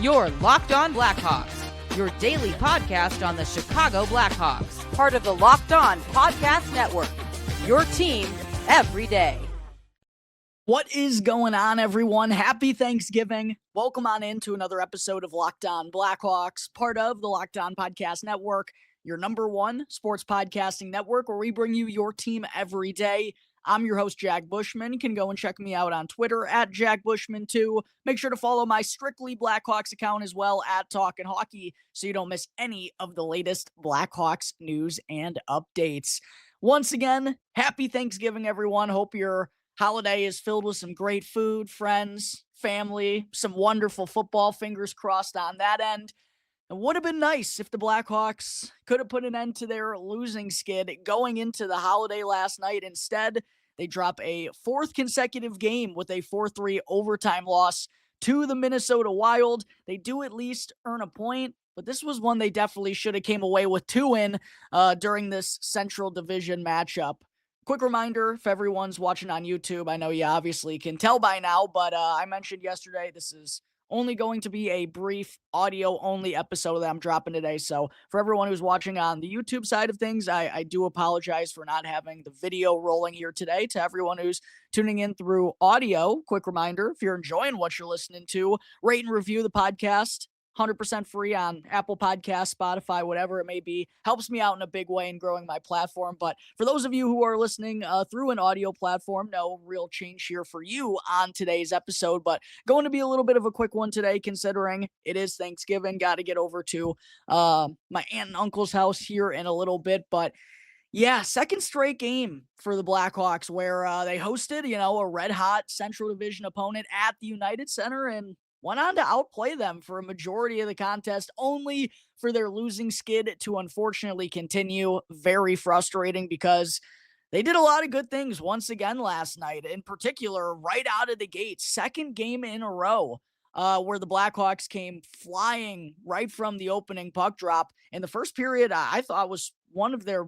Your Locked On Blackhawks, your daily podcast on the Chicago Blackhawks, part of the Locked On Podcast Network, your team every day. What is going on, everyone? Happy Thanksgiving. Welcome on into another episode of Locked On Blackhawks, part of the Locked On Podcast Network, your number one sports podcasting network where we bring you your team every day. I'm your host, Jack Bushman. You can go and check me out on Twitter at Jack Bushman2. Make sure to follow my Strictly Blackhawks account as well at Talkin' Hockey so you don't miss any of the latest Blackhawks news and updates. Once again, happy Thanksgiving, everyone. Hope your holiday is filled with some great food, friends, family, some wonderful football. Fingers crossed on that end. It would have been nice if the Blackhawks could have put an end to their losing skid going into the holiday last night. Instead, they drop a fourth consecutive game with a 4-3 overtime loss to the Minnesota Wild. They do at least earn a point, but this was one they definitely should have came away with two in during this Central Division matchup. Quick reminder, if everyone's watching on YouTube, I know you obviously can tell by now, but I mentioned yesterday this is only going to be a brief audio-only episode that I'm dropping today. So for everyone who's watching on the YouTube side of things, I do apologize for not having the video rolling here today. To everyone who's tuning in through audio, quick reminder, if you're enjoying what you're listening to, rate and review the podcast. 100% free on Apple Podcasts, Spotify, whatever it may be. Helps me out in a big way in growing my platform. But for those of you who are listening through an audio platform, no real change here for you on today's episode. But going to be a little bit of a quick one today, considering it is Thanksgiving. Got to get over to my aunt and uncle's house here in a little bit. But yeah, second straight game for the Blackhawks where they hosted, a red-hot Central Division opponent at the United Center and went on to outplay them for a majority of the contest, only for their losing skid to unfortunately continue. Very frustrating because they did a lot of good things once again last night, in particular, right out of the gate. Second game in a row where the Blackhawks came flying right from the opening puck drop. In the first period, I thought was one of their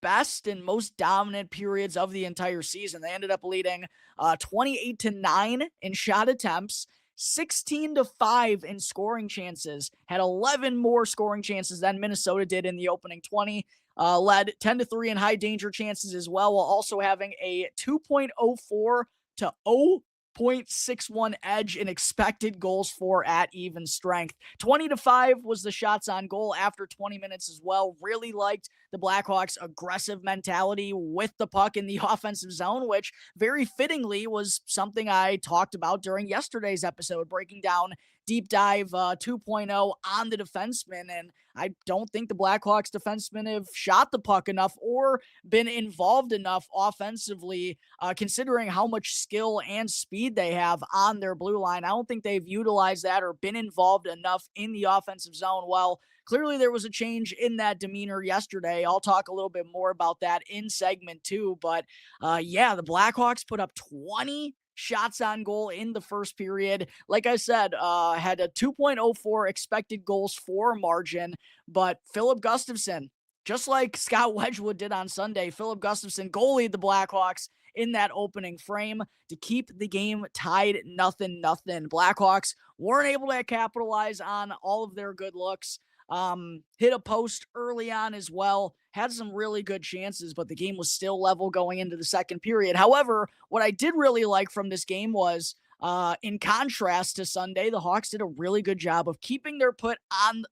best and most dominant periods of the entire season. They ended up leading 28-9 in shot attempts, 16-5 in scoring chances, had 11 more scoring chances than Minnesota did in the opening 20, led 10-3 in high danger chances as well, while also having a 2.04 to 0.61 edge in expected goals for at even strength. 20-5 was the shots on goal after 20 minutes as well. Really liked the Blackhawks' aggressive mentality with the puck in the offensive zone, which very fittingly was something I talked about during yesterday's episode, breaking down Deep Dive 2.0 on the defenseman. And I don't think the Blackhawks defensemen have shot the puck enough or been involved enough offensively, considering how much skill and speed they have on their blue line. I don't think they've utilized that or been involved enough in the offensive zone. Well, clearly there was a change in that demeanor yesterday. I'll talk a little bit more about that in segment 2. But the Blackhawks put up 20 shots on goal in the first period. Like I said, had a 2.04 expected goals for margin, but Philip Gustafsson, just like Scott Wedgwood did on Sunday, Philip Gustafsson goalied the Blackhawks in that opening frame to keep the game tied 0-0. Blackhawks weren't able to capitalize on all of their good looks. Hit a post early on as well, had some really good chances, but the game was still level going into the second period. However, what I did really like from this game was, in contrast to Sunday, the Hawks did a really good job of keeping their foot on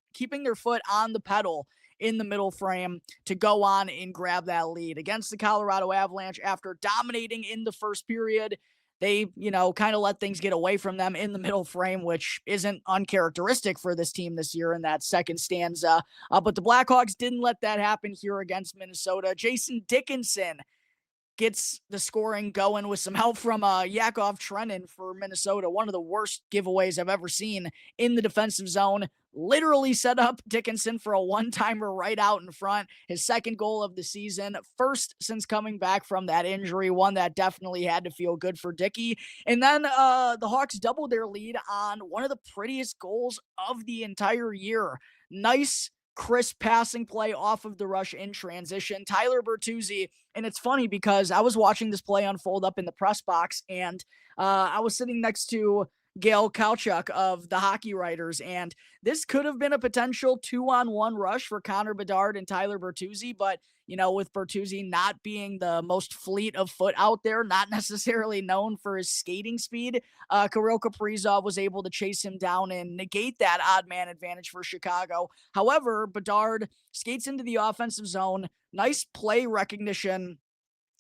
the pedal in the middle frame to go on and grab that lead against the Colorado Avalanche. After dominating in the first period, they, kind of let things get away from them in the middle frame, which isn't uncharacteristic for this team this year in that second stanza. But the Blackhawks didn't let that happen here against Minnesota. Jason Dickinson gets the scoring going with some help from Yakov Trenin for Minnesota. One of the worst giveaways I've ever seen in the defensive zone. Literally set up Dickinson for a one-timer right out in front. His second goal of the season, first since coming back from that injury, one that definitely had to feel good for Dickey. And then the Hawks doubled their lead on one of the prettiest goals of the entire year. Nice, crisp passing play off of the rush in transition. Tyler Bertuzzi, and it's funny because I was watching this play unfold up in the press box, and I was sitting next to Gail Kalchuk of the Hockey Writers, and this could have been a potential 2-on-1 rush for Connor Bedard and Tyler Bertuzzi, but with Bertuzzi not being the most fleet of foot out there, not necessarily known for his skating speed, Kirill Kaprizov was able to chase him down and negate that odd man advantage for Chicago. However, Bedard skates into the offensive zone. Nice play recognition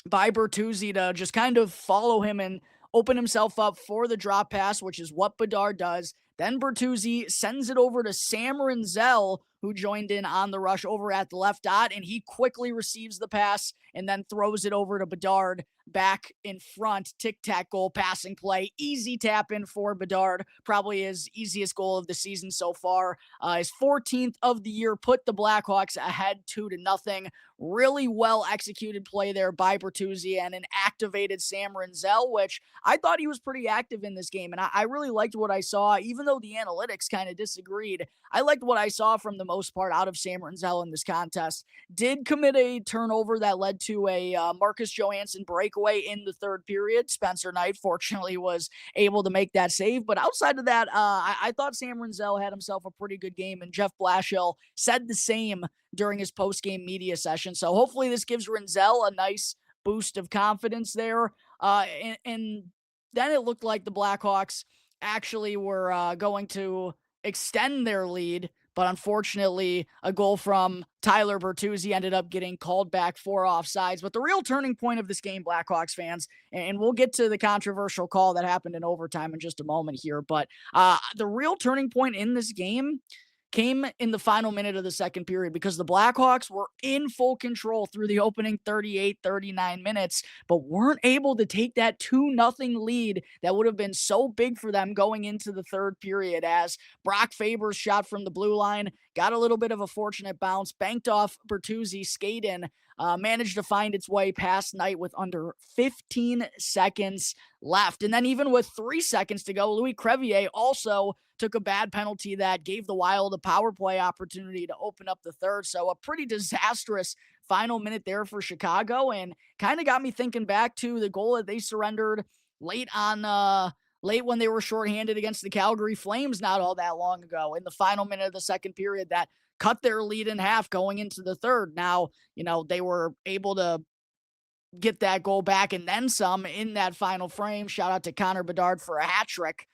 by Bertuzzi to just kind of follow him and open himself up for the drop pass, which is what Bedard does. Then Bertuzzi sends it over to Sam Rinzel, who joined in on the rush over at the left dot, and he quickly receives the pass and then throws it over to Bedard back in front. Tic-tac goal passing play. Easy tap in for Bedard. Probably his easiest goal of the season so far. His 14th of the year, put the Blackhawks ahead 2-0. Really well executed play there by Bertuzzi and an activated Sam Rinzel, which I thought he was pretty active in this game. And I really liked what I saw, even though the analytics kind of disagreed. I liked what I saw from the most part out of Sam Rinzel in this contest. Did commit a turnover that led to a Marcus Johansson breakaway in the third period. Spencer Knight, fortunately, was able to make that save. But outside of that, I thought Sam Rinzel had himself a pretty good game, and Jeff Blashill said the same during his post-game media session. So hopefully this gives Rinzel a nice boost of confidence there. And then it looked like the Blackhawks actually were going to extend their lead, but unfortunately, a goal from Tyler Bertuzzi ended up getting called back for offsides. But the real turning point of this game, Blackhawks fans, and we'll get to the controversial call that happened in overtime in just a moment here, but the real turning point in this game came in the final minute of the second period, because the Blackhawks were in full control through the opening 38, 39 minutes, but weren't able to take that 2-0 lead that would have been so big for them going into the third period, as Brock Faber's shot from the blue line got a little bit of a fortunate bounce, banked off Bertuzzi, skate in, managed to find its way past Knight with under 15 seconds left. And then even with 3 seconds to go, Louis Crevier also took a bad penalty that gave the Wild a power play opportunity to open up the third. So a pretty disastrous final minute there for Chicago, and kind of got me thinking back to the goal that they surrendered late when they were shorthanded against the Calgary Flames not all that long ago in the final minute of the second period that cut their lead in half going into the third. Now, they were able to get that goal back and then some in that final frame. Shout out to Connor Bedard for a hat trick.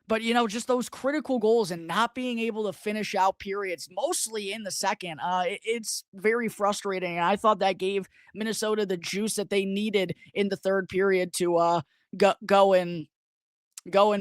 But, just those critical goals and not being able to finish out periods, mostly in the second, it's very frustrating. And I thought that gave Minnesota the juice that they needed in the third period to go and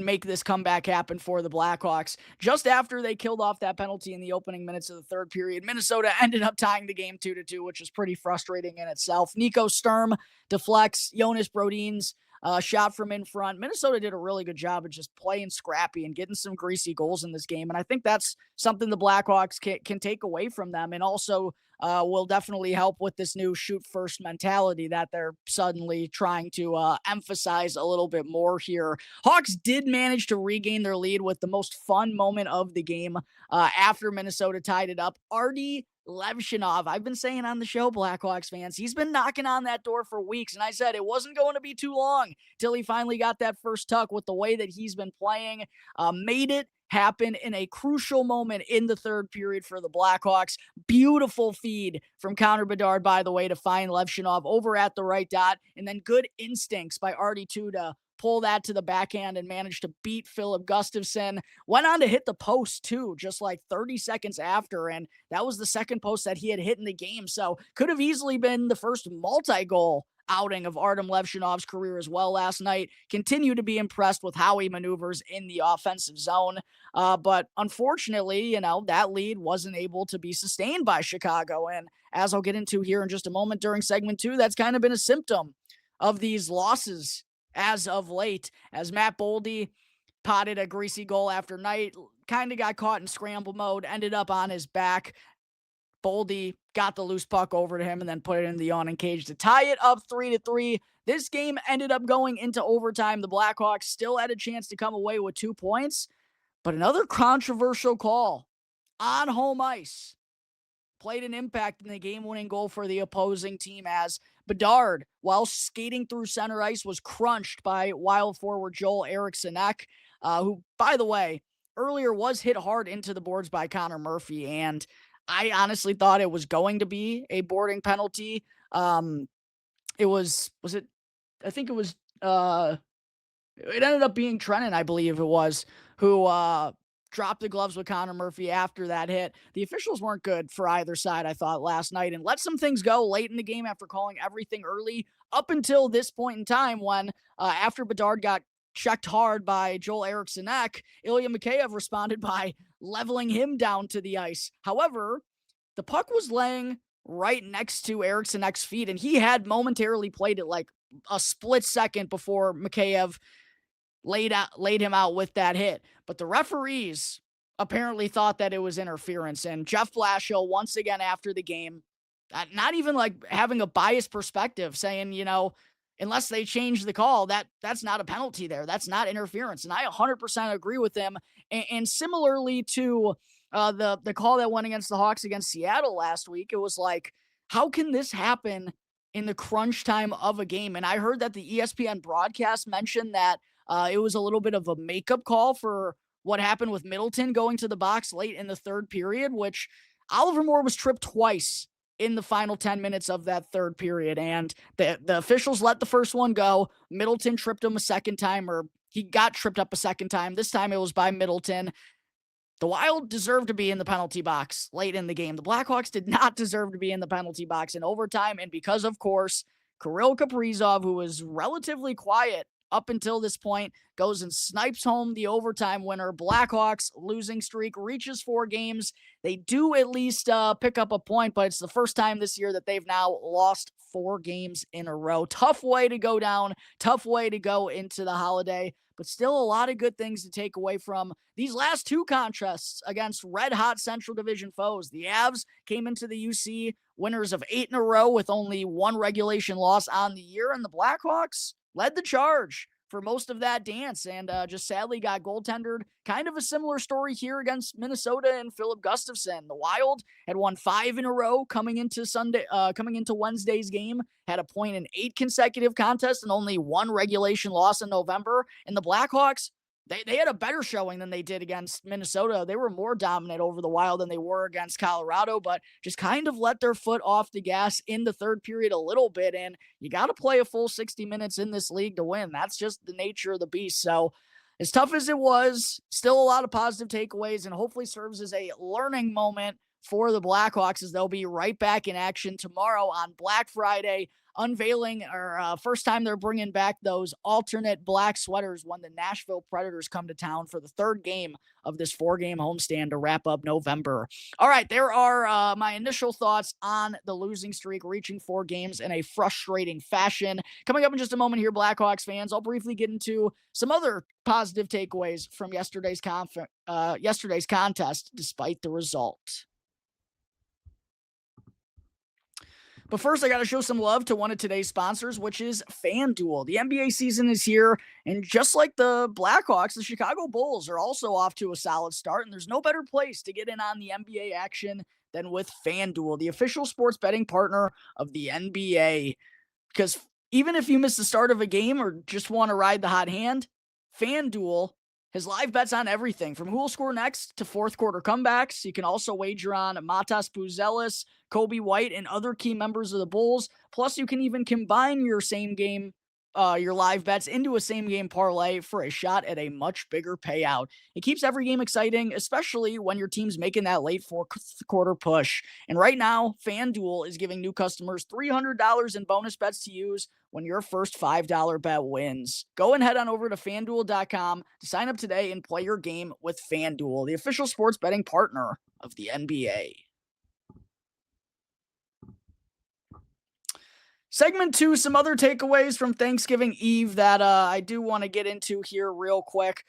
make this comeback happen for the Blackhawks. Just after they killed off that penalty in the opening minutes of the third period, Minnesota ended up tying the game 2-2, which is pretty frustrating in itself. Nico Sturm deflects Jonas Brodin's shot from in front. Minnesota did a really good job of just playing scrappy and getting some greasy goals in this game. And I think that's something the Blackhawks can take away from them, and also will definitely help with this new shoot first mentality that they're suddenly trying to emphasize a little bit more here. Hawks did manage to regain their lead with the most fun moment of the game after Minnesota tied it up. Artie Levshinov, I've been saying on the show, Blackhawks fans, he's been knocking on that door for weeks, and I said it wasn't going to be too long till he finally got that first tuck with the way that he's been playing. Made it happen in a crucial moment in the third period for the Blackhawks. Beautiful feed from Connor Bedard, by the way, to find Levshinov over at the right dot, and then good instincts by Artie too to pull that to the backhand and managed to beat Philip Gustafsson. Went on to hit the post too, just like 30 seconds after, and that was the second post that he had hit in the game. So could have easily been the first multi-goal outing of Artem Levshinov's career as well last night. Continue to be impressed with how he maneuvers in the offensive zone. But unfortunately, that lead wasn't able to be sustained by Chicago. And as I'll get into here in just a moment during segment 2, that's kind of been a symptom of these losses as of late, as Matt Boldy potted a greasy goal after Knight, kind of got caught in scramble mode, ended up on his back. Boldy got the loose puck over to him and then put it in the yawning cage to tie it up 3-3. This game ended up going into overtime. The Blackhawks still had a chance to come away with 2 points, but another controversial call on home ice played an impact in the game-winning goal for the opposing team, as Bedard, while skating through center ice, was crunched by Wild forward Joel Eriksson-Ek, who, by the way, earlier was hit hard into the boards by Connor Murphy, and I honestly thought it was going to be a boarding penalty. It was it? I think it was, it ended up being Trennan, I believe it was, who dropped the gloves with Connor Murphy after that hit. The officials weren't good for either side, I thought, last night, and let some things go late in the game after calling everything early up until this point in time when, after Bedard got checked hard by Joel Eriksson-Ek, Ilya Mikheyev responded by leveling him down to the ice. However, the puck was laying right next to Eriksson-Ek's feet, and he had momentarily played it like a split second before Mikheyev laid him out with that hit. But the referees apparently thought that it was interference. And Jeff Blashill, once again after the game, not even like having a biased perspective, saying, unless they change the call, that's not a penalty there. That's not interference. And I 100% agree with him. And similarly to the call that went against the Hawks against Seattle last week, it was like, how can this happen in the crunch time of a game? And I heard that the ESPN broadcast mentioned that it was a little bit of a makeup call for what happened with Middleton going to the box late in the third period, which Oliver Moore was tripped twice in the final 10 minutes of that third period. And the officials let the first one go. Middleton tripped him a second time, or he got tripped up a second time. This time it was by Middleton. The Wild deserved to be in the penalty box late in the game. The Blackhawks did not deserve to be in the penalty box in overtime. And because, of course, Kirill Kaprizov, who was relatively quiet up until this point, goes and snipes home the overtime winner. Blackhawks losing streak reaches 4 games. They do at least pick up a point, but it's the first time this year that they've now lost 4 games in a row. Tough way to go down, tough way to go into the holiday, but still a lot of good things to take away from these last 2 contests against red-hot Central Division foes. The Avs came into the UC winners of 8 in a row with only 1 regulation loss on the year, and the Blackhawks led the charge for most of that dance and just sadly got goaltendered. Kind of a similar story here against Minnesota and Philip Gustafsson. The Wild had won 5 in a row coming into Wednesday's game, had a point in 8 consecutive contests and only 1 regulation loss in November. And the Blackhawks, they had a better showing than they did against Minnesota. They were more dominant over the Wild than they were against Colorado, but just kind of let their foot off the gas in the third period a little bit. And you got to play a full 60 minutes in this league to win. That's just the nature of the beast. So as tough as it was, still a lot of positive takeaways, and hopefully serves as a learning moment for the Blackhawks as they'll be right back in action tomorrow on Black Friday, unveiling or first time they're bringing back those alternate black sweaters when the Nashville Predators come to town for the third game of this 4-game homestand to wrap up November. All right, there are my initial thoughts on the losing streak, reaching 4 games in a frustrating fashion. Coming up in just a moment here, Blackhawks fans, I'll briefly get into some other positive takeaways from yesterday's contest, despite the result. But first, I got to show some love to one of today's sponsors, which is FanDuel. The NBA season is here, and just like the Blackhawks, the Chicago Bulls are also off to a solid start, and there's no better place to get in on the NBA action than with FanDuel, the official sports betting partner of the NBA. Because even if you miss the start of a game or just want to ride the hot hand, FanDuel has live bets on everything from who will score next to fourth quarter comebacks. You can also wager on Matas Buzelis, Kobe White, and other key members of the Bulls. Plus, you can even combine your your live bets into a same game parlay for a shot at a much bigger payout. It keeps every game exciting, especially when your team's making that late fourth quarter push. And right now, FanDuel is giving new customers $300 in bonus bets to use when your first $5 bet wins. Go and head on over to FanDuel.com to sign up today and play your game with FanDuel, the official sports betting partner of the NBA. Segment 2, some other takeaways from Thanksgiving Eve that I do want to get into here real quick.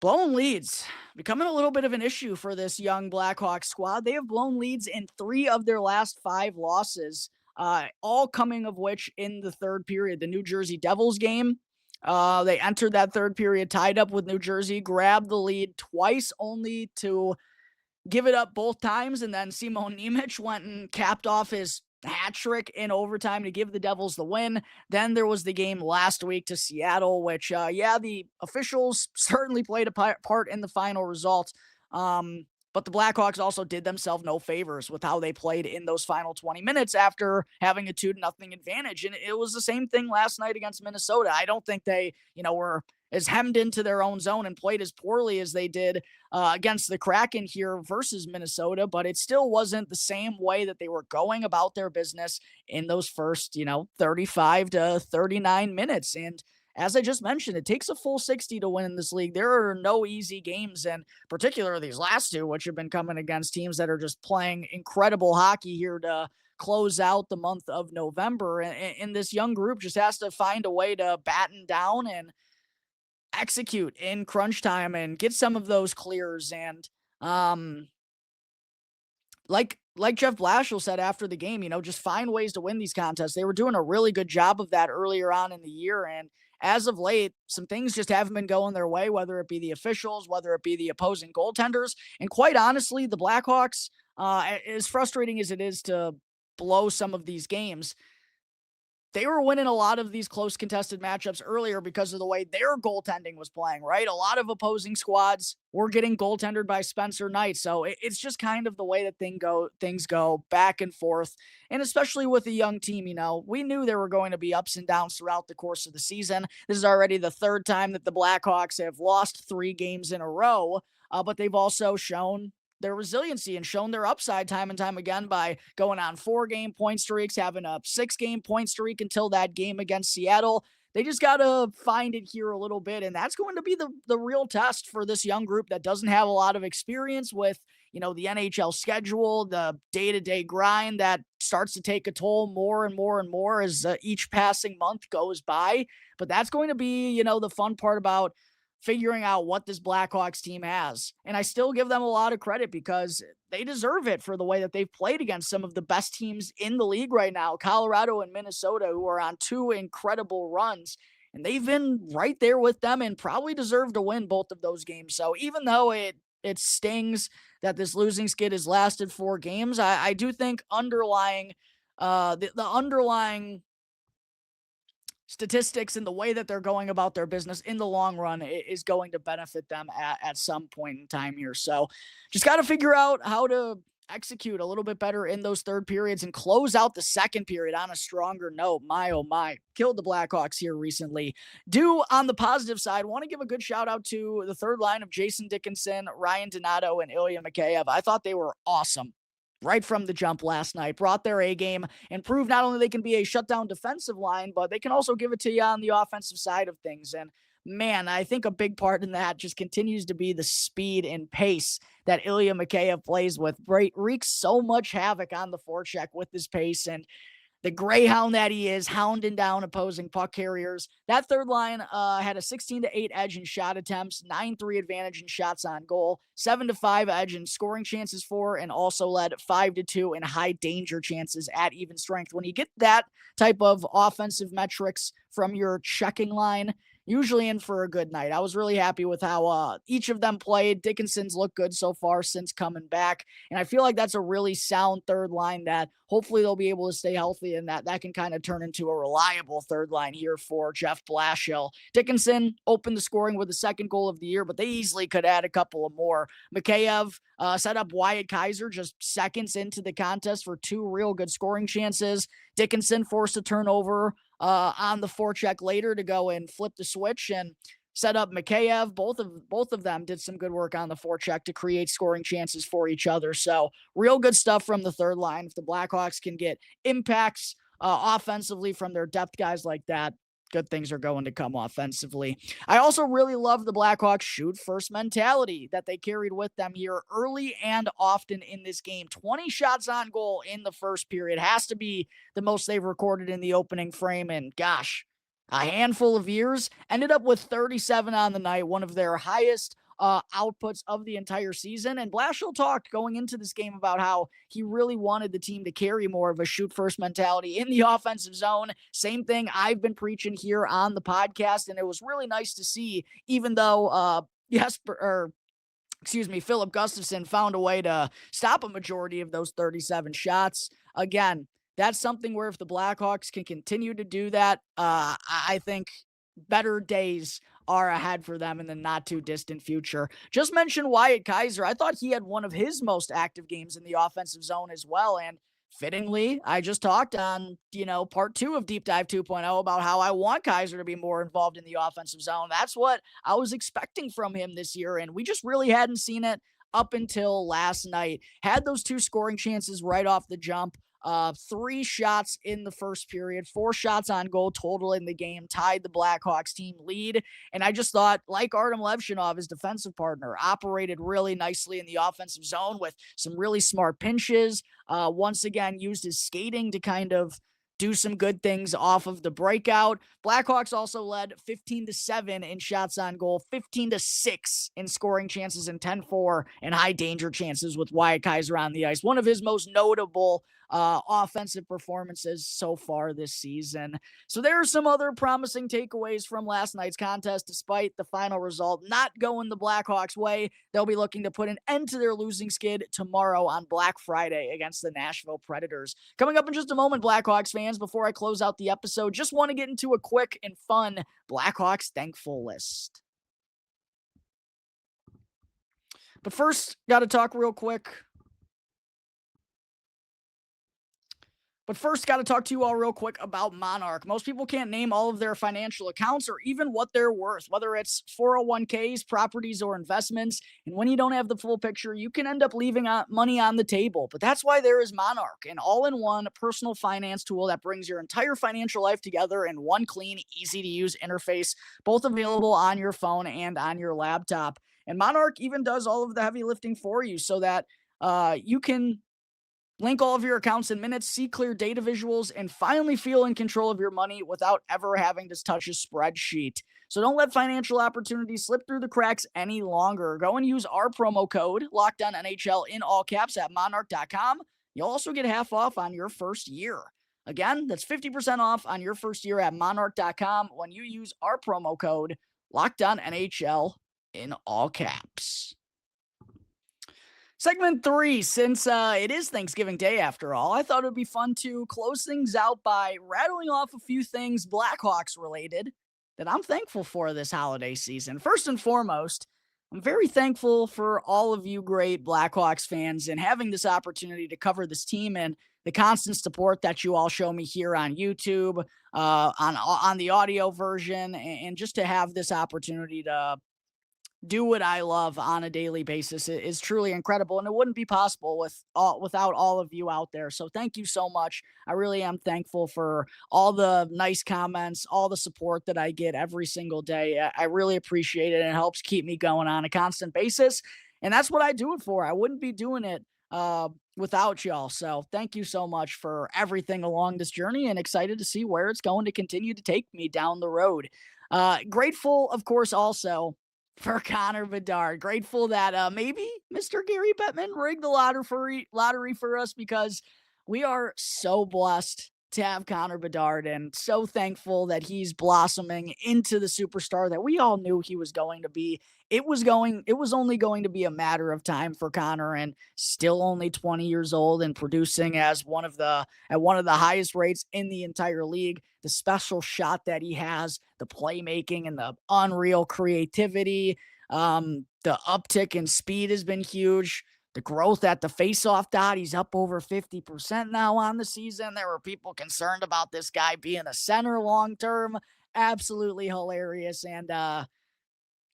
Blown leads, becoming a little bit of an issue for this young Blackhawks squad. They have blown leads in 3 of their last 5 losses, all coming of which in the third period. The New Jersey Devils game, they entered that third period tied up with New Jersey, grabbed the lead twice only to give it up both times, and then Simon Nemec went and capped off his hat trick in overtime to give the Devils the win. Then there was the game last week to Seattle, which, the officials certainly played a part in the final result. But the Blackhawks also did themselves no favors with how they played in those final 20 minutes after having a 2-0 advantage. And it was the same thing last night against Minnesota. I don't think they, were as hemmed into their own zone and played as poorly as they did against the Kraken here versus Minnesota, but it still wasn't the same way that they were going about their business in those first, 35 to 39 minutes. And as I just mentioned, it takes a full 60 to win in this league. There are no easy games, and particularly these last two, which have been coming against teams that are just playing incredible hockey here to close out the month of November. And this young group just has to find a way to batten down and execute in crunch time and get some of those clears. And like Jeff Blashill said after the game, just find ways to win these contests. They were doing a really good job of that earlier on in the year, and as of late, some things just haven't been going their way, whether it be the officials, whether it be the opposing goaltenders. And quite honestly, the Blackhawks, as frustrating as it is to blow some of these games, they were winning a lot of these close contested matchups earlier because of the way their goaltending was playing, right? A lot of opposing squads were getting goaltendered by Spencer Knight. So it's just kind of the way that things go back and forth. And especially with a young team, we knew there were going to be ups and downs throughout the course of the season. This is already the third time that the Blackhawks have lost 3 games in a row, but they've also shown their resiliency and shown their upside time and time again by going on 4-game point streaks, having a 6-game point streak until that game against Seattle. They just got to find it here a little bit, and that's going to be the real test for this young group that doesn't have a lot of experience with, the NHL schedule, the day-to-day grind that starts to take a toll more and more and more as each passing month goes by. But that's going to be, the fun part about figuring out what this Blackhawks team has. And I still give them a lot of credit because they deserve it for the way that they've played against some of the best teams in the league right now, Colorado and Minnesota, who are on 2 incredible runs. And they've been right there with them and probably deserve to win both of those games. So even though it stings that this losing skid has lasted 4 games, I do think underlying the underlying statistics and the way that they're going about their business in the long run is going to benefit them at some point in time here. So just got to figure out how to execute a little bit better in those third periods and close out the second period on a stronger note. My, oh my, killed the Blackhawks here recently. On the positive side, want to give a good shout out to the third line of Jason Dickinson, Ryan Donato, and Ilya Mikheyev. I thought they were awesome right from the jump last night, brought their A game and proved not only they can be a shutdown defensive line, but they can also give it to you on the offensive side of things. And man, I think a big part in that just continues to be the speed and pace that Ilya Mikheyev plays with. Wreaks so much havoc on the forecheck with his pace and the greyhound that he is, hounding down opposing puck carriers. That third line had a 16-8 edge in shot attempts, 9-3 advantage in shots on goal, 7-5 edge in scoring chances for, and also led 5-2 in high danger chances at even strength. When you get that type of offensive metrics from your checking line, usually in for a good night. I was really happy with how each of them played. Dickinson's looked good so far since coming back. And I feel like that's a really sound third line that hopefully they'll be able to stay healthy and that can kind of turn into a reliable third line here for Jeff Blashill. Dickinson opened the scoring with the second goal of the year, but they easily could add a couple of more. Mikheyev set up Wyatt Kaiser just seconds into the contest for 2 real good scoring chances. Dickinson forced a turnover on the forecheck later to go and flip the switch and set up Mikheyev. Both of them did some good work on the forecheck to create scoring chances for each other. So real good stuff from the third line. If the Blackhawks can get impacts offensively from their depth guys like that, good things are going to come offensively. I also really love the Blackhawks shoot first mentality that they carried with them here early and often in this game. 20 shots on goal in the first period has to be the most they've recorded in the opening frame. And gosh, a handful of years ended up with 37 on the night, one of their highest outputs of the entire season. And Blashill talked going into this game about how he really wanted the team to carry more of a shoot first mentality in the offensive zone. Same thing I've been preaching here on the podcast. And it was really nice to see, even though Philip Gustafson found a way to stop a majority of those 37 shots. Again, that's something where if the Blackhawks can continue to do that, I think better days are ahead for them in the not too distant future. Just mention Wyatt Kaiser. I thought he had one of his most active games in the offensive zone as well. And fittingly, I just talked on, part 2 of Deep Dive 2.0 about how I want Kaiser to be more involved in the offensive zone. That's what I was expecting from him this year. And we just really hadn't seen it up until last night. Had those 2 scoring chances right off the jump. 3 shots in the first period, 4 shots on goal total in the game, tied the Blackhawks team lead. And I just thought, like Artem Levshinov, his defensive partner, operated really nicely in the offensive zone with some really smart pinches. Once again, used his skating to kind of do some good things off of the breakout. Blackhawks also led 15-7 in shots on goal, 15-6 in scoring chances, and 10-4 in high danger chances with Wyatt Kaiser on the ice. One of his most notable offensive performances so far this season. So there are some other promising takeaways from last night's contest. Despite the final result not going the Blackhawks' way, they'll be looking to put an end to their losing skid tomorrow on Black Friday against the Nashville Predators. Coming up in just a moment, Blackhawks fans, before I close out the episode, just want to get into a quick and fun Blackhawks thankful list. But first, got to talk real quick to you all real quick about Monarch. Most people can't name all of their financial accounts or even what they're worth, whether it's 401ks, properties, or investments. And when you don't have the full picture, you can end up leaving money on the table. But that's why there is Monarch, an all-in-one personal finance tool that brings your entire financial life together in one clean, easy-to-use interface, both available on your phone and on your laptop. And Monarch even does all of the heavy lifting for you so that you can link all of your accounts in minutes, see clear data visuals, and finally feel in control of your money without ever having to touch a spreadsheet. So don't let financial opportunities slip through the cracks any longer. Go and use our promo code, LOCKEDONNHL in all caps at monarch.com. You'll also get half off on your first year. Again, that's 50% off on your first year at monarch.com when you use our promo code, LOCKEDONNHL in all caps. Segment 3, since it is Thanksgiving Day after all, I thought it would be fun to close things out by rattling off a few things Blackhawks related that I'm thankful for this holiday season. First and foremost, I'm very thankful for all of you great Blackhawks fans and having this opportunity to cover this team and the constant support that you all show me here on YouTube, on the audio version, and just to have this opportunity to do what I love on a daily basis is truly incredible, and it wouldn't be possible without all of you out there. So thank you so much. I really am thankful for all the nice comments, all the support that I get every single day. I really appreciate it, and it helps keep me going on a constant basis. And that's what I do it for. I wouldn't be doing it without y'all. So thank you so much for everything along this journey, and excited to see where it's going to continue to take me down the road. Grateful, of course, also for Connor Bedard. Grateful that maybe Mr. Gary Bettman rigged the lottery for us, because we are so blessed to have Connor Bedard and so thankful that he's blossoming into the superstar that we all knew he was going to be. It was only going to be a matter of time for Connor, and still only 20 years old and producing at one of the highest rates in the entire league. The special shot that he has, the playmaking and the unreal creativity, the uptick in speed has been huge. The growth at the faceoff dot, he's up over 50% now on the season. There were people concerned about this guy being a center long-term. Absolutely hilarious. And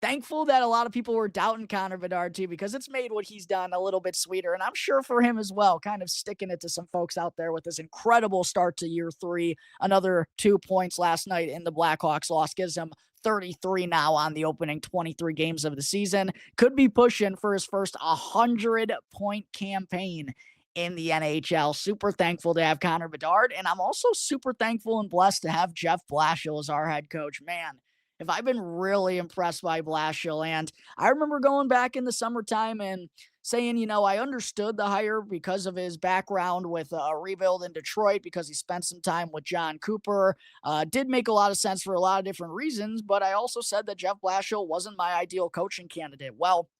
thankful that a lot of people were doubting Connor Bedard too, because it's made what he's done a little bit sweeter. And I'm sure for him as well, kind of sticking it to some folks out there with this incredible start to year 3. Another 2 points last night in the Blackhawks loss gives him 33 now on the opening 23 games of the season. Could be pushing for his first 100-point campaign in the NHL. Super thankful to have Connor Bedard. And I'm also super thankful and blessed to have Jeff Blashill as our head coach. Man, have I been really impressed by Blashill. And I remember going back in the summertime and saying, I understood the hire because of his background with a rebuild in Detroit, because he spent some time with John Cooper. Did make a lot of sense for a lot of different reasons, but I also said that Jeff Blashill wasn't my ideal coaching candidate. Well,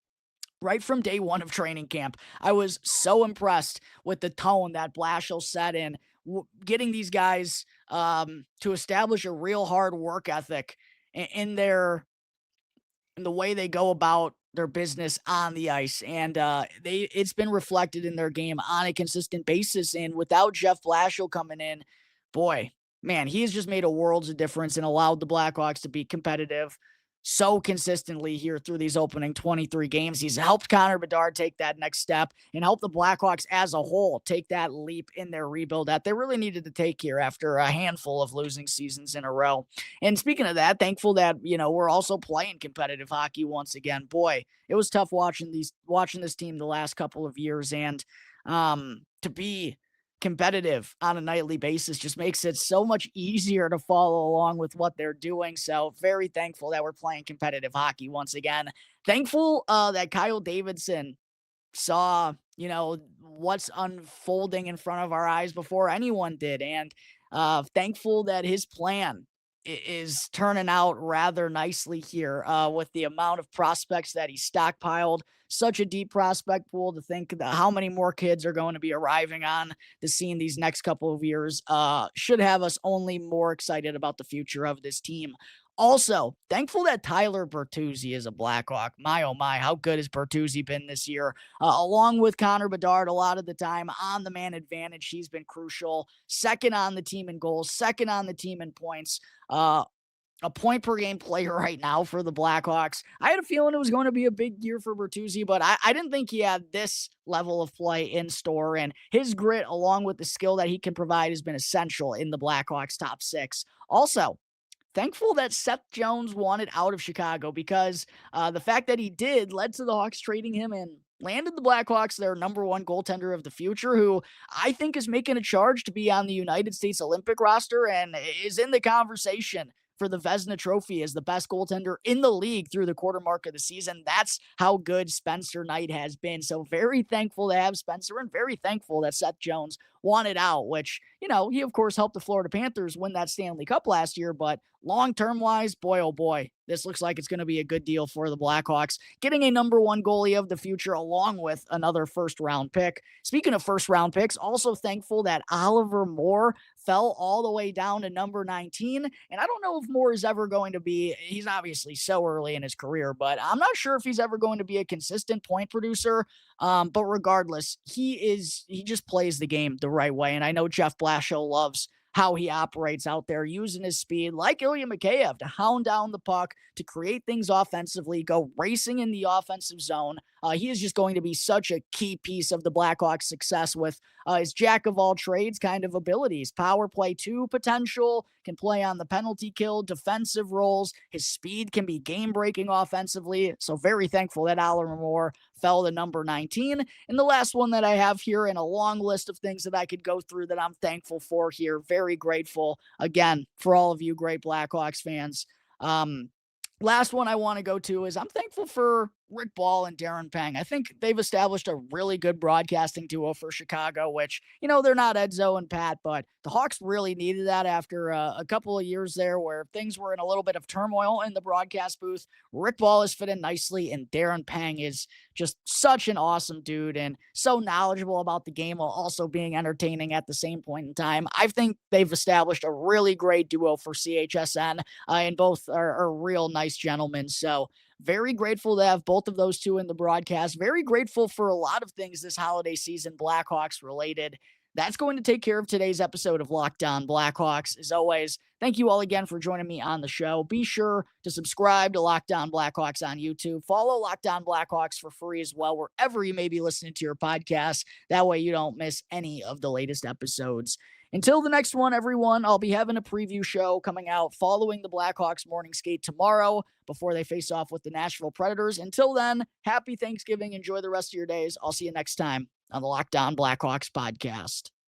right from day one of training camp, I was so impressed with the tone that Blashill set in getting these guys to establish a real hard work ethic in the way they go about their business on the ice. And it's been reflected in their game on a consistent basis. And without Jeff Blashill coming in, boy, man, he has just made a world's of difference and allowed the Blackhawks to be competitive so consistently here through these opening 23 games. He's helped Connor Bedard take that next step and helped the Blackhawks as a whole take that leap in their rebuild that they really needed to take here after a handful of losing seasons in a row. And speaking of that, thankful that, we're also playing competitive hockey once again. Boy, it was tough watching this team the last couple of years, and to be competitive on a nightly basis just makes it so much easier to follow along with what they're doing. So very thankful that we're playing competitive hockey once again. Thankful that Kyle Davidson saw, what's unfolding in front of our eyes before anyone did. And thankful that his plan is turning out rather nicely here with the amount of prospects that he stockpiled. Such a deep prospect pool to think that how many more kids are going to be arriving on the scene these next couple of years should have us only more excited about the future of this team. Also, thankful that Tyler Bertuzzi is a Blackhawk. My, oh my, how good has Bertuzzi been this year? Along with Connor Bedard, a lot of the time on the man advantage, he's been crucial. Second on the team in goals, second on the team in points. A point per game player right now for the Blackhawks. I had a feeling it was going to be a big year for Bertuzzi, but I didn't think he had this level of play in store, and his grit along with the skill that he can provide has been essential in the Blackhawks top six. Also, thankful that Seth Jones wanted out of Chicago because the fact that he did led to the Hawks trading him and landed the Blackhawks their number one goaltender of the future, who I think is making a charge to be on the United States Olympic roster and is in the conversation for the Vezina Trophy as the best goaltender in the league through the quarter mark of the season. That's how good Spencer Knight has been. So very thankful to have Spencer and very thankful that Seth Jones wanted out, which, he of course helped the Florida Panthers win that Stanley Cup last year, but long-term wise, boy, oh boy, this looks like it's going to be a good deal for the Blackhawks, getting a number one goalie of the future along with another first-round pick. Speaking of first-round picks, also thankful that Oliver Moore fell all the way down to number 19, and I don't know if Moore is ever going to be, he's obviously so early in his career, but I'm not sure if he's ever going to be a consistent point producer. But regardless, he just plays the game the right way. And I know Jeff Blashill loves how he operates out there, using his speed like Ilya Mikheyev to hound down the puck, to create things offensively, go racing in the offensive zone. He is just going to be such a key piece of the Blackhawks' success with his jack of all trades kind of abilities. Power play 2 potential, can play on the penalty kill, defensive roles. His speed can be game-breaking offensively. So very thankful that Oliver Moore fell to number 19. And the last one that I have here in a long list of things that I could go through that I'm thankful for here, very grateful, again, for all of you great Blackhawks fans. Last one I want to go to is I'm thankful for Rick Ball and Darren Pang. I think they've established a really good broadcasting duo for Chicago, which, they're not Edzo and Pat, but the Hawks really needed that after a couple of years there where things were in a little bit of turmoil in the broadcast booth. Rick Ball has fit in nicely, and Darren Pang is just such an awesome dude and so knowledgeable about the game while also being entertaining at the same point in time. I think they've established a really great duo for CHSN, and both are real nice gentlemen. So very grateful to have both of those two in the broadcast. Very grateful for a lot of things this holiday season, Blackhawks related. That's going to take care of today's episode of Locked On Blackhawks. As always, thank you all again for joining me on the show. Be sure to subscribe to Locked On Blackhawks on YouTube. Follow Locked On Blackhawks for free as well, wherever you may be listening to your podcast. That way you don't miss any of the latest episodes. Until the next one, everyone, I'll be having a preview show coming out following the Blackhawks morning skate tomorrow before they face off with the Nashville Predators. Until then, happy Thanksgiving. Enjoy the rest of your days. I'll see you next time on the Locked On Blackhawks podcast.